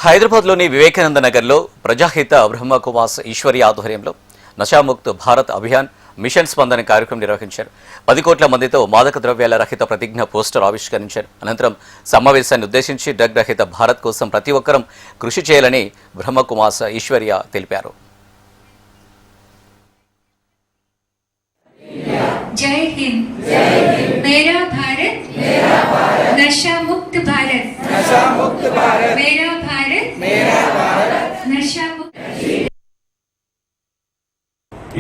హైదరాబాద్లోని వివేకానంద నగర్లో ప్రజాహిత బ్రహ్మకుమాస్ ఈశ్వరి ఆధ్వర్యంలో నషాముక్త్ భారత్ అభియాన్ మిషన్ స్పందన కార్యక్రమం నిర్వహించారు. 10 కోట్ల మందితో మాదక ద్రవ్యాల రహిత ప్రతిజ్ఞ పోస్టర్ ఆవిష్కరించారు. అనంతరం సమావేశాన్ని ఉద్దేశించి డ్రగ్ రహిత భారత్ కోసం ప్రతి ఒక్కరం కృషి చేయాలని బ్రహ్మకుమాస్ ఈశ్వర్య తెలిపారు. जय हिंद, मेरा भारत नशा मुक्त भारत, मेरा भारत नशा मुक्त.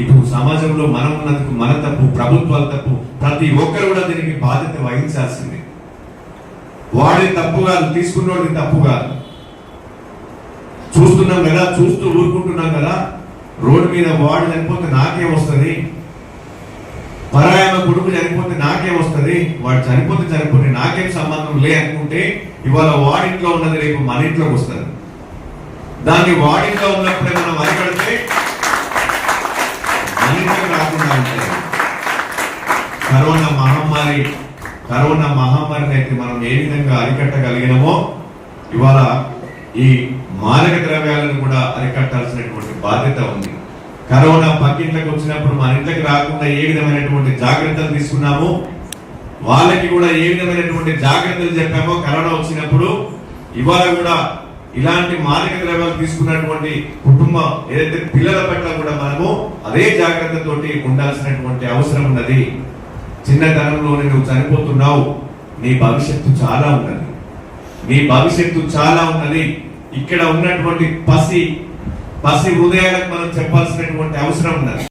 ఇటు సమాజంలో మనం ఉన్నందుకు మన తప్పు, ప్రభుత్వాల తప్పు, ప్రతి ఒక్కరు కూడా దీనికి బాధ్యత వహించాల్సింది. వాడి తప్పు కాదు, తీసుకున్నోడిది తప్పు కాదు. చూస్తున్నాం కదా, చూస్తూ ఊరుకుంటున్నాం కదా. రోడ్డు మీద వాడు చనిపోతే నాకేం వస్తుంది, పరాయమ కొడుకు చనిపోతే నాకేం వస్తుంది, వాడు చనిపోతే నాకేం సంబంధం లే అనుకుంటే ఇవాళ వాడింట్లో ఉన్నది రేపు మన ఇంట్లోకి వస్తుంది. దాన్ని వాడింట్లో ఉన్నప్పుడే మనం అరికడితే మన ఇంట్లోకి రాకుండా ఉంటుంది. కరోనా మహమ్మారిని అయితే మనం ఏ విధంగా అరికట్టగలిగినామో ఇవాళ ఈ మాదక ద్రవ్యాలను కూడా అరికట్టాల్సినటువంటి బాధ్యత ఉంది. కరోనా పక్కింట్లోకి వచ్చినప్పుడు మన ఇంట్లోకి రాకుండా ఏ విధమైనటువంటి జాగ్రత్తలు తీసుకున్నామో, వాళ్ళకి కూడా ఏ విధమైనటువంటి జాగ్రత్తలు చెప్పామో కరోనా వచ్చినప్పుడు, ఇవాళ కూడా ఇలాంటి మాదక ద్రవ్యాలు తీసుకున్నటువంటి కుటుంబం ఏదైతే పిల్లల పట్ల కూడా మనము అదే జాగ్రత్తతోటి ఉండాల్సినటువంటి అవసరం ఉన్నది. చిన్నతనంలోనే నువ్వు చనిపోతున్నావు, నీ భవిష్యత్తు చాలా ఉన్నది. ఇక్కడ ఉన్నటువంటి పసి హృదయాలకు మనం చెప్పాల్సినటువంటి అవసరం ఉన్నది.